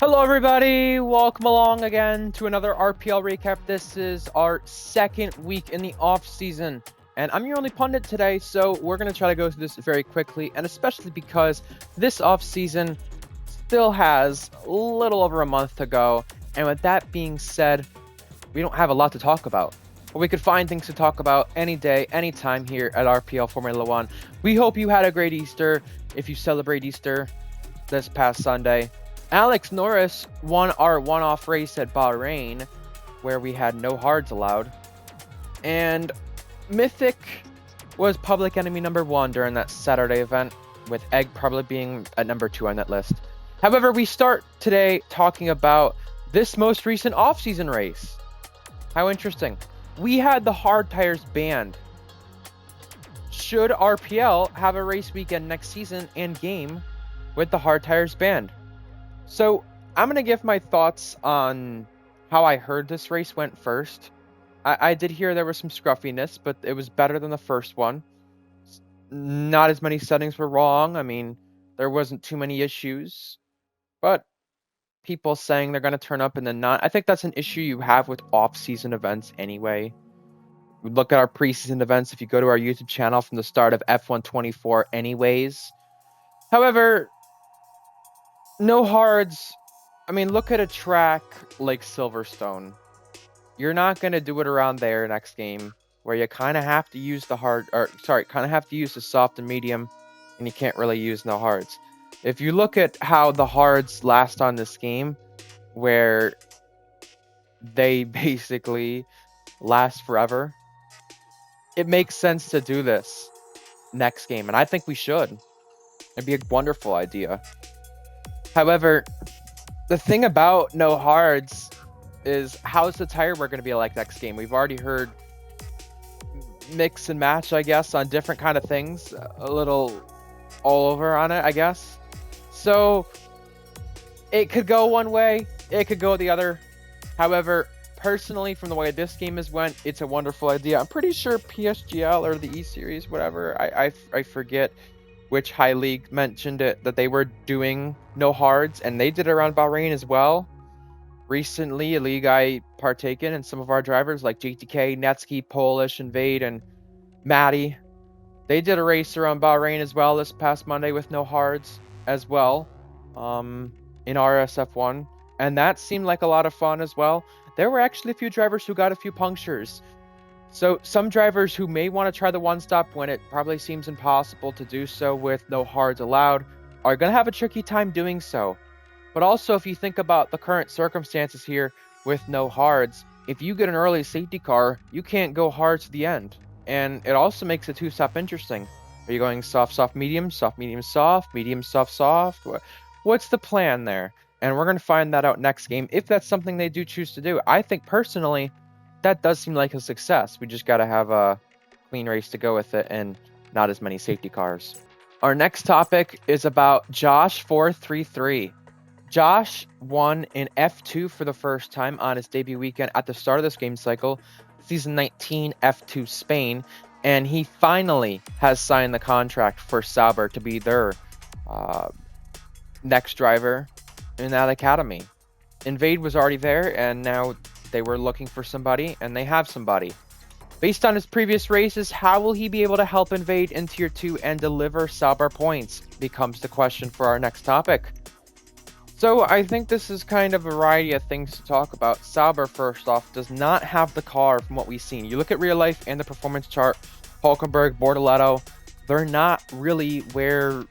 Hello everybody, welcome along again to another RPL recap. This is our second week in the off season, and I'm your only pundit today, so we're going to try to go through this very quickly, and especially because this off season still has a little over a month to go, and with that being said, we don't have a lot to talk about. But we could find things to talk about any day, anytime here at RPL Formula One. We hope you had a great Easter if you celebrate Easter this past Sunday. Alex Norris won our one-off race at Bahrain, where we had no hards allowed. And Mythic was public enemy number 1 during that Saturday event, with Egg probably being at number 2 on that list. However, we start today talking about this most recent off-season race. How interesting. We had the hard tires banned. Should RPL have a race weekend next season and game with the hard tires banned? So I'm going to give my thoughts on how I heard this race went first. I did hear there was some scruffiness, but it was better than the first one. Not as many settings were wrong. I mean, there wasn't too many issues, but people saying they're going to turn up and then not. I think that's an issue you have with off-season events anyway. Look at our preseason events if you go to our YouTube channel from the start of F124 anyways. However, no hards. I mean, look at a track like Silverstone. You're not going to do it around there next game, where you kind of have to use the soft and medium, and you can't really use no hards. If you look at how the hards last on this game, where they basically last forever, it makes sense to do this next game, and I think we should. It'd be a wonderful idea. However, the thing about no hards is how's the tire wear going to be like next game? We've already heard mix and match, I guess, on different kind of things. A little all over on it, I guess. So it could go one way, it could go the other. However, personally, from the way this game has went, it's a wonderful idea. I'm pretty sure PSGL or the E-Series, whatever, I forget which high league mentioned it, that they were doing no hards, and they did it around Bahrain as well. Recently, a league I partake in, and some of our drivers like JTK, Netsky, Polish, Invade, and Matty, they did a race around Bahrain as well this past Monday with no hards as well, in RSF1, and that seemed like a lot of fun as well. There were actually a few drivers who got a few punctures. So some drivers who may want to try the one-stop when it probably seems impossible to do so with no hards allowed are going to have a tricky time doing so. But also, if you think about the current circumstances here with no hards, if you get an early safety car, you can't go hard to the end. And it also makes a two-stop interesting. Are you going soft, soft, medium, soft, medium, soft, medium, soft, soft? What's the plan there? And we're going to find that out next game, if that's something they do choose to do. I think, personally, that does seem like a success. We just got to have a clean race to go with it and not as many safety cars. Our next topic is about Josh433. Josh won in F2 for the first time on his debut weekend at the start of this game cycle, Season 19 F2 Spain, and he finally has signed the contract for Sauber to be their next driver in that academy. Invade was already there, and now they were looking for somebody, and they have somebody. Based on his previous races, how will he be able to help Invade in Tier 2 and deliver Sauber points becomes the question for our next topic. So I think this is kind of a variety of things to talk about. Sauber, first off, does not have the car from what we've seen. You look at real life and the performance chart, Hulkenberg, Bortoletto, they're not really where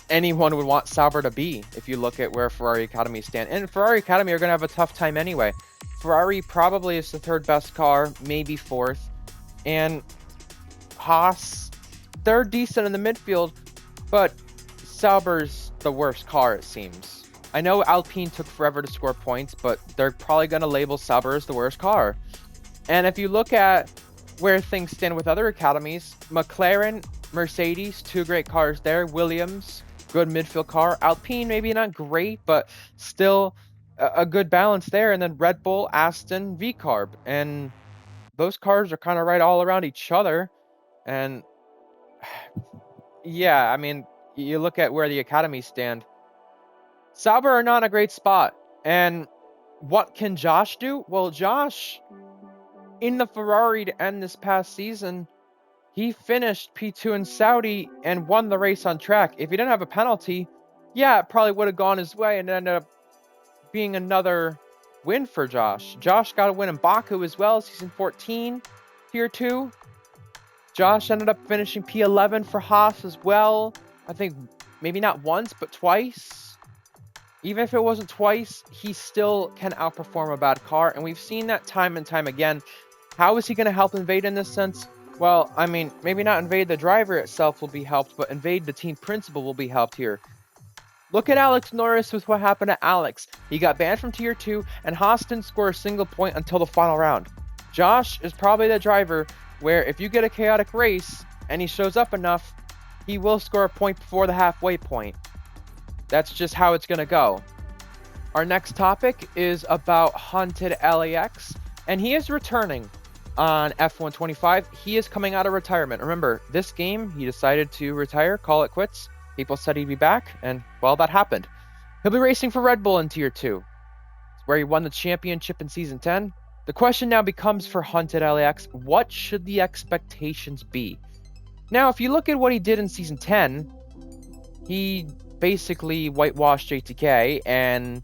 anyone would want Sauber to be if you look at where Ferrari Academy stand. And Ferrari Academy are going to have a tough time anyway. Ferrari probably is the third best car, maybe fourth. And Haas, they're decent in the midfield, but Sauber's the worst car, it seems. I know Alpine took forever to score points, but they're probably going to label Sauber as the worst car. And if you look at where things stand with other academies, McLaren, Mercedes, two great cars there. Williams, good midfield car. Alpine, maybe not great, but still a good balance there. And then Red Bull, Aston, V-Carb. And those cars are kind of right all around each other. And yeah, I mean, you look at where the academies stand. Sauber are not in a great spot. And what can Josh do? Well, Josh, in the Ferrari to end this past season, he finished P2 in Saudi and won the race on track. If he didn't have a penalty, yeah, it probably would have gone his way and ended up being another win for Josh. Josh got a win in Baku as well, season 14, tier 2. Josh ended up finishing P11 for Haas as well. I think maybe not once, but twice. Even if it wasn't twice, he still can outperform a bad car, and we've seen that time and time again. How is he going to help Invade in this sense? Well, I mean, maybe not Invade the driver itself will be helped, but Invade the team principal will be helped here. Look at Alex Norris with what happened to Alex. He got banned from tier 2, and Haas didn't score a single point until the final round. Josh is probably the driver where if you get a chaotic race and he shows up enough, he will score a point before the halfway point. That's just how it's going to go. Our next topic is about Hunted LAX, and he is returning on F125. He is coming out of retirement. Remember, this game, he decided to retire, call it quits. People said he'd be back, and, well, that happened. He'll be racing for Red Bull in Tier 2. It's where he won the championship in Season 10. The question now becomes for Hunted LAX, what should the expectations be? Now, if you look at what he did in Season 10, he basically whitewashed JTK and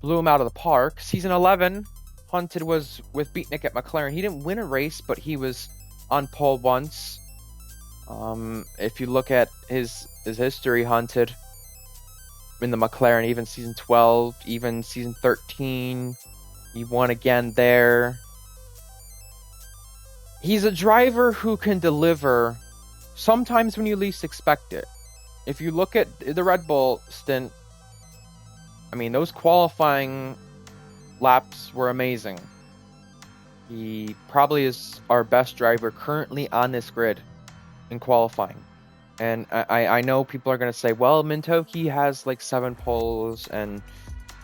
blew him out of the park. Season 11, Hunted was with Beatnik at McLaren. He didn't win a race, but he was on pole once. If you look at his history, Hunted in the McLaren, even season 12, even season 13, he won again there. He's a driver who can deliver sometimes when you least expect it. If you look at the Red Bull stint, I mean, those qualifying laps were amazing. He probably is our best driver currently on this grid in qualifying. And I know people are going to say, well, Mintoki has like 7 poles and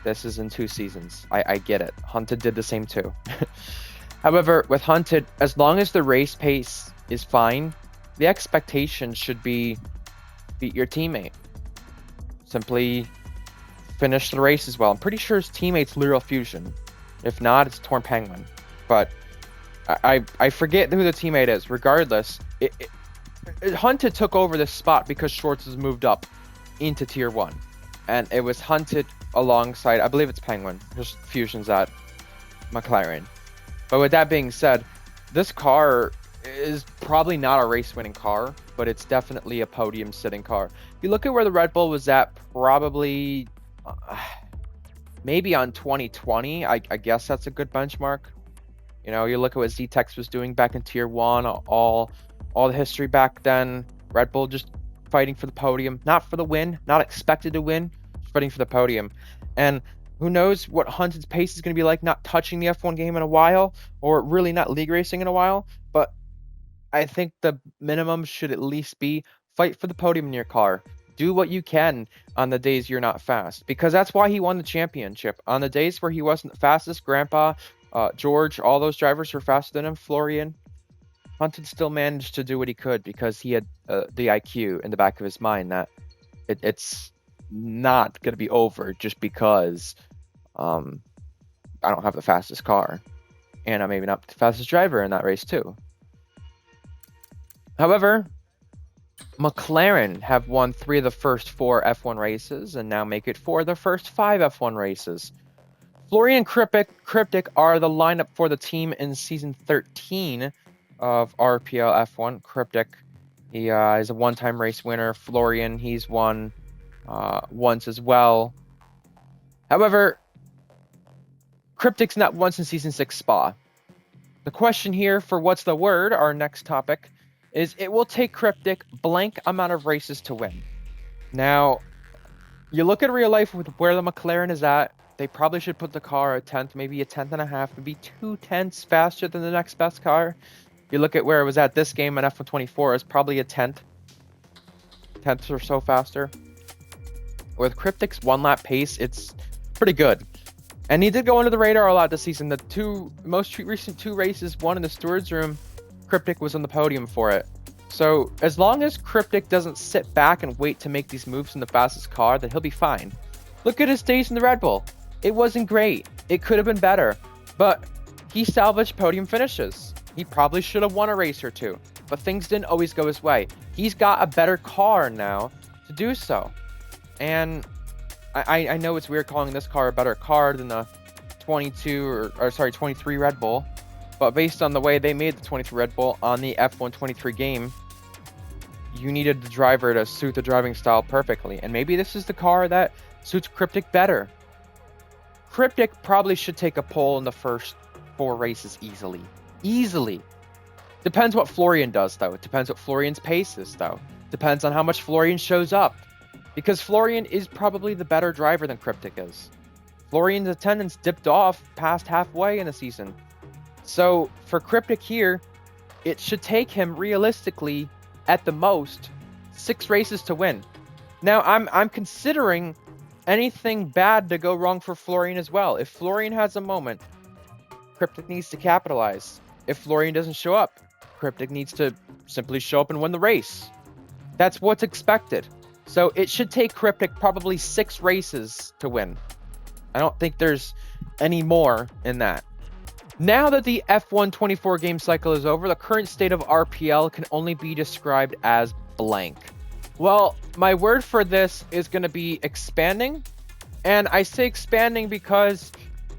this is in 2 seasons. I get it. Hunted did the same too. However, with Hunted, as long as the race pace is fine, the expectation should be beat your teammate. Simply finish the race as well. I'm pretty sure his teammate's Lyral Fusion. If not, it's Torn Penguin. But I forget who the teammate is. Regardless, Hunted took over this spot because Schwartz has moved up into tier 1. And it was Hunted alongside, I believe it's Penguin. Just Fusion's at McLaren. But with that being said, this car is probably not a race-winning car, but it's definitely a podium-sitting car. If you look at where the Red Bull was at, probably maybe on 2020, I guess that's a good benchmark. You know, you look at what Z-Tex was doing back in tier 1, all the history back then. Red Bull just fighting for the podium, not for the win, not expected to win, just fighting for the podium. And who knows what Hunted's pace is going to be like, not touching the F1 game in a while, or really not league racing in a while. But I think the minimum should at least be fight for the podium in your car. Do what you can on the days you're not fast, because that's why he won the championship. On the days where he wasn't the fastest, Grandpa, George, all those drivers were faster than him, Florian. Hunted still managed to do what he could because he had the IQ in the back of his mind that it's not going to be over just because I don't have the fastest car. And I'm maybe not the fastest driver in that race too. However, McLaren have won 3 of the first 4 F1 races and now make it 4 of the first 5 F1 races. Florian and Cryptic are the lineup for the team in season 13 of RPL F1. Cryptic, he is a one-time race winner. Florian, he's won once as well. However, Cryptic's not won since season 6 Spa. The question here for what's the word, our next topic, is it will take Cryptic blank amount of races to win. Now, you look at real life with where the McLaren is at, they probably should put the car a 10th, maybe a 10th and a half, maybe 2 tenths faster than the next best car. You look at where it was at this game in F124, it's probably a 10th or so faster. With Cryptic's 1-lap pace, it's pretty good. And he did go under the radar a lot this season. The most recent 2 races, one in the stewards room, Cryptic was on the podium for it. So as long as Cryptic doesn't sit back and wait to make these moves in the fastest car, then he'll be fine. Look at his days in the Red Bull. It wasn't great. It could have been better, but he salvaged podium finishes. He probably should have won a race or two, but things didn't always go his way. He's got a better car now to do so. And I know it's weird calling this car a better car than the 23 Red Bull, but based on the way they made the 23 Red Bull on the F1 23 game, you needed the driver to suit the driving style perfectly. And maybe this is the car that suits Cryptic better. Cryptic probably should take a pole in the first 4 races easily. Easily. Depends what Florian does, though. It depends what Florian's pace is, though. Depends on how much Florian shows up. Because Florian is probably the better driver than Cryptic is. Florian's attendance dipped off past halfway in the season. So, for Cryptic here, it should take him realistically, at the most, 6 races to win. Now, I'm considering anything bad to go wrong for Florian as well. If Florian has a moment, Cryptic needs to capitalize. If Florian doesn't show up, Cryptic needs to simply show up and win the race. That's what's expected. So it should take Cryptic probably 6 races to win. I don't think there's any more in that. Now that the F1 24 game cycle is over, the current state of RPL can only be described as blank. Well, my word for this is going to be expanding. And I say expanding because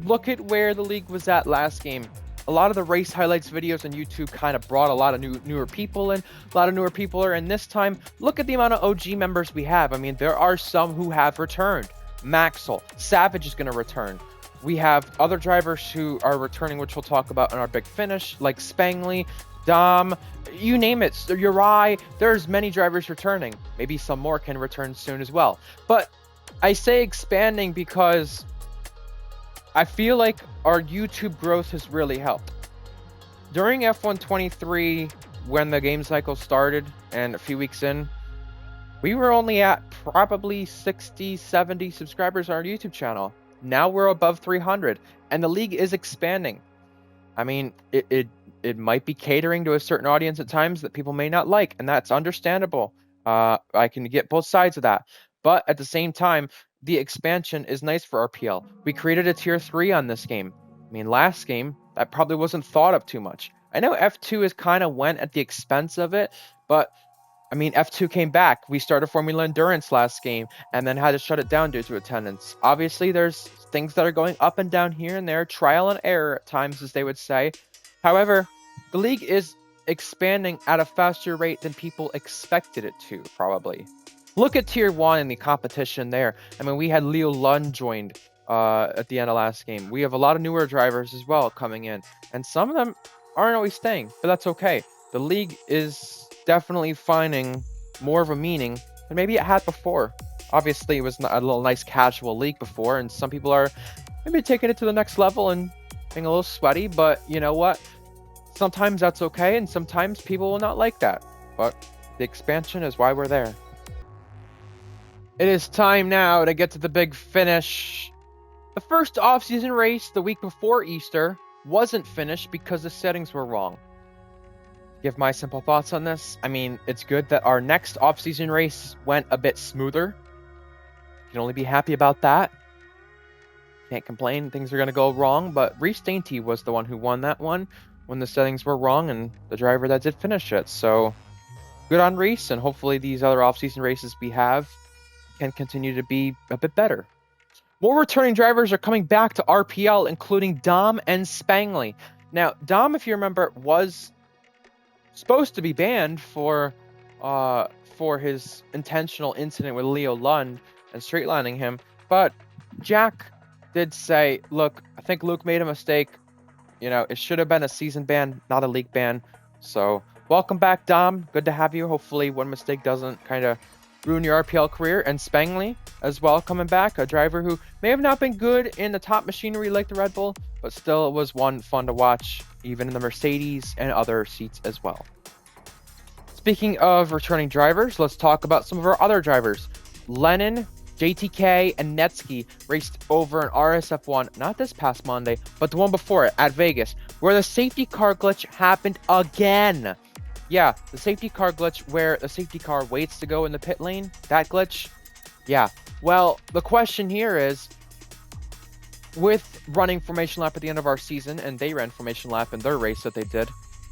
look at where the league was at last game. A lot of the race highlights videos on YouTube kind of brought a lot of newer people in. A lot of newer people are in this time. Look at the amount of OG members we have. I mean, there are some who have returned. Maxwell, Savage is going to return. We have other drivers who are returning, which we'll talk about in our big finish, like Spangley, Dom, you name it, Uri. There's many drivers returning. Maybe some more can return soon as well. But I say expanding because I feel like our YouTube growth has really helped. During F1 23, when the game cycle started and a few weeks in, we were only at probably 60, 70 subscribers on our YouTube channel. Now we're above 300, and the league is expanding. I mean, it might be catering to a certain audience at times that people may not like, and that's understandable. I can get both sides of that. But at the same time, the expansion is nice for RPL. We created a tier 3 on this game. I mean, last game, that probably wasn't thought of too much. I know F2 is kind of went at the expense of it, but I mean, F2 came back. We started Formula Endurance last game and then had to shut it down due to attendance. Obviously, there's things that are going up and down here and there, trial and error at times, as they would say. However, the league is expanding at a faster rate than people expected it to, probably. Look at Tier 1 and the competition there. I mean, we had Leo Lund joined at the end of last game. We have a lot of newer drivers as well coming in. And some of them aren't always staying, but that's okay. The league is definitely finding more of a meaning than maybe it had before. Obviously, it was a little nice casual league before, and some people are maybe taking it to the next level and being a little sweaty, but you know what? Sometimes that's okay, and sometimes people will not like that. But the expansion is why we're there. It is time now to get to the big finish. The first off-season race the week before Easter wasn't finished because the settings were wrong. Give my simple thoughts on this. I mean, it's good that our next off-season race went a bit smoother. Can only be happy about that. Can't complain, things are going to go wrong, but Reese Dainty was the one who won that one when the settings were wrong and the driver that did finish it. So, good on Reese, and hopefully these other off-season races we have can continue to be a bit better. More returning drivers are coming back to RPL, including Dom and Spangley. Now, Dom, if you remember, was supposed to be banned for his intentional incident with Leo Lund and straightlining him, but Jack did say, look, I think Luke made a mistake. You know, it should have been a season ban, not a league ban. So, welcome back, Dom. Good to have you. Hopefully one mistake doesn't kind of ruin your RPL career. And Spangley as well coming back, a driver who may have not been good in the top machinery like the Red Bull, but still it was one fun to watch, even in the Mercedes and other seats as well. Speaking of returning drivers, let's talk about some of our other drivers. Lennon, JTK, and Netsky raced over an RSF1, not this past Monday, but the one before it at Vegas, where the safety car glitch happened again. Yeah, the safety car glitch where the safety car waits to go in the pit lane, that glitch, yeah, Well, the question here is, with running formation lap at the end of our season, and they ran formation lap in their race that they did,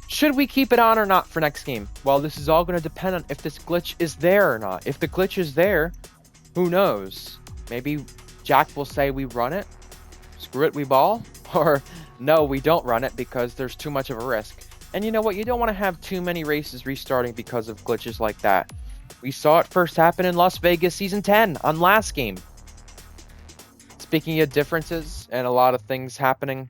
should we keep it on or not for next game? Well, this is all going to depend on if this glitch is there or not. If the glitch is there, who knows? Maybe Jack will say we run it, screw it, we ball, or no, we don't run it because there's too much of a risk. And you know what? You don't want to have too many races restarting because of glitches like that. We saw it first happen in Las Vegas Season 10 on last game. Speaking of differences and a lot of things happening,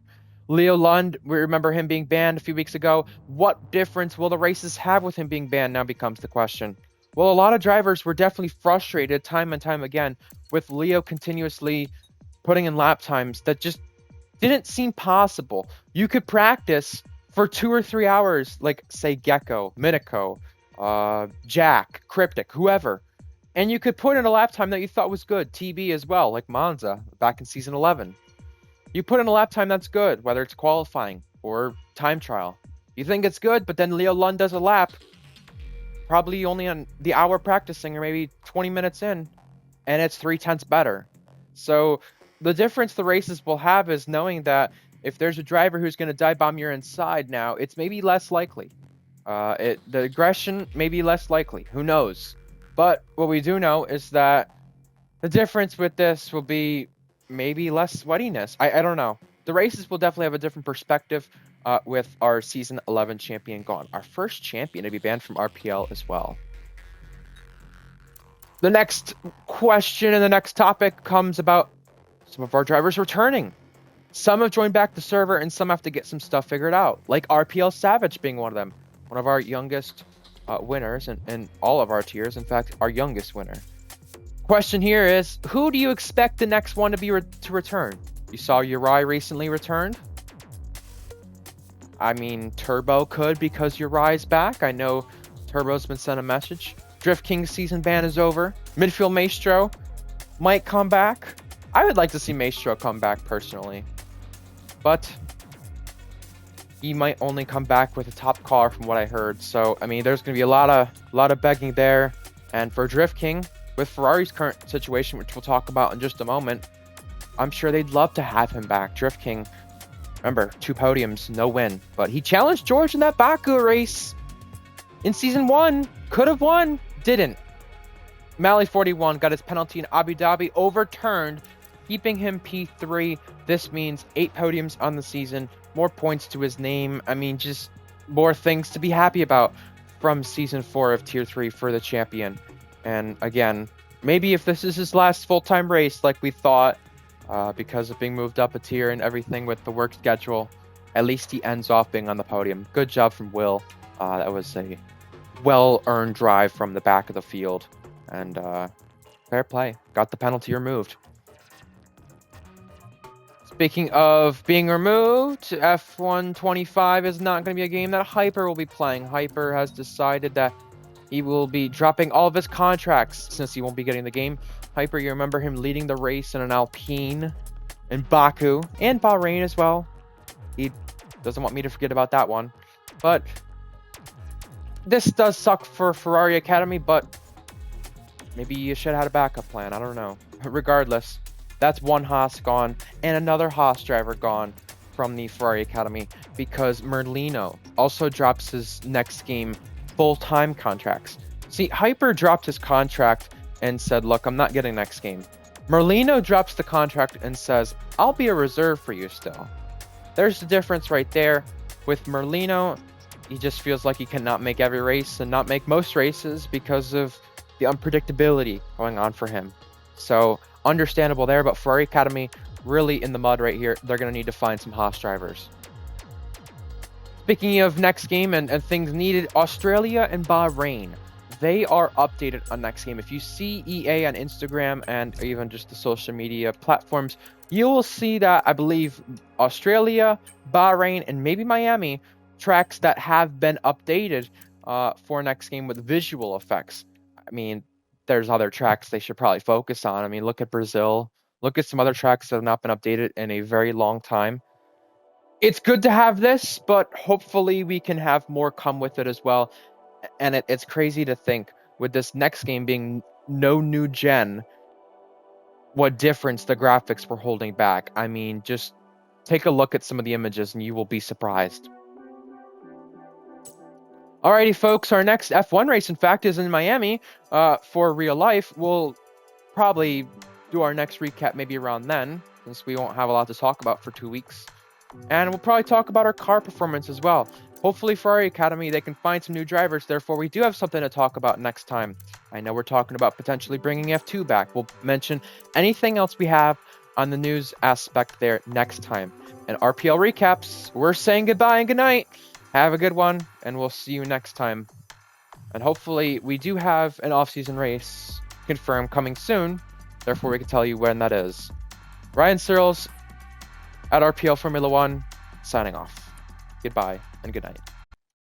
Leo Lund, we remember him being banned a few weeks ago. What difference will the races have with him being banned now becomes the question. Well, a lot of drivers were definitely frustrated time and time again with Leo continuously putting in lap times that just didn't seem possible. You could practice for 2 or 3 hours, like, say, Gecko, Minico, Jack, Cryptic, whoever. And you could put in a lap time that you thought was good. TB as well, like Monza back in Season 11. You put in a lap time that's good, whether it's qualifying or time trial. You think it's good, but then Leo Lund does a lap, probably only on the hour practicing or maybe 20 minutes in, and it's 3/10 better. So the difference the races will have is knowing that if there's a driver who's going to dive bomb your inside now, it's maybe less likely. The aggression may be less likely. Who knows? But what we do know is that the difference with this will be maybe less sweatiness. I don't know. The races will definitely have a different perspective with our Season 11 champion gone. Our first champion to be banned from RPL as well. The next question and the next topic comes about some of our drivers returning. Some have joined back the server and some have to get some stuff figured out, like RPL Savage being one of them. One of our youngest winners in all of our tiers. In fact, our youngest winner. Question here is, who do you expect the next one to be to return? You saw Uri recently returned. I mean, Turbo could because Uri's back. I know Turbo's been sent a message. Drift King's season ban is over. Midfield Maestro might come back. I would like to see Maestro come back personally, but he might only come back with a top car from what I heard. So, I mean, there's going to be a lot of begging there. And for Drift King, with Ferrari's current situation, which we'll talk about in just a moment, I'm sure they'd love to have him back. Drift King, remember, 2 podiums, no win. But he challenged George in that Baku race in Season 1. Could have won, didn't. Mally 41 got his penalty in Abu Dhabi overturned, keeping him P3. This means 8 podiums on the season, more points to his name. I mean, just more things to be happy about from Season 4 of Tier 3 for the champion. And again, maybe if this is his last full-time race like we thought, because of being moved up a tier and everything with the work schedule, at least he ends off being on the podium. Good job from Will. That was a well-earned drive from the back of the field. And fair play. Got the penalty removed. Speaking of being removed, F1 25 is not going to be a game that Hyper will be playing. Hyper has decided that he will be dropping all of his contracts since he won't be getting the game. Hyper, you remember him leading the race in an Alpine in Baku and Bahrain as well. He doesn't want me to forget about that one. But this does suck for Ferrari Academy, but maybe you should have had a backup plan. I don't know. Regardless, that's one Haas gone and another Haas driver gone from the Ferrari Academy because Merlino also drops his next game full-time contracts. See, Hyper dropped his contract and said, look, I'm not getting next game. Merlino drops the contract and says, I'll be a reserve for you still. There's the difference right there. With Merlino, he just feels like he cannot make every race and not make most races because of the unpredictability going on for him. So understandable there, but Ferrari Academy really in the mud right here. They're going to need to find some Haas drivers. Speaking of next game and things needed, Australia and Bahrain, they are updated on next game. If you see EA on Instagram and even just the social media platforms, you will see that I believe Australia, Bahrain, and maybe Miami tracks that have been updated for next game with visual effects. I mean, there's other tracks they should probably focus on. I mean, look at Brazil. Look at some other tracks that have not been updated in a very long time. It's good to have this, but hopefully we can have more come with it as well. And it's crazy to think with this next game being no new gen, what difference the graphics were holding back. I mean, just take a look at some of the images and you will be surprised. Alrighty, folks, our next F1 race, in fact, is in Miami for real life. We'll probably do our next recap maybe around then, since we won't have a lot to talk about for 2 weeks. And we'll probably talk about our car performance as well. Hopefully Ferrari Academy, they can find some new drivers. Therefore, we do have something to talk about next time. I know we're talking about potentially bringing F2 back. We'll mention anything else we have on the news aspect there next time. And RPL recaps, we're saying goodbye and good night. Have a good one, and we'll see you next time. And hopefully we do have an off-season race confirmed coming soon. Therefore, we can tell you when that is. Ryan Searles at RPL Formula 1, signing off. Goodbye and good night.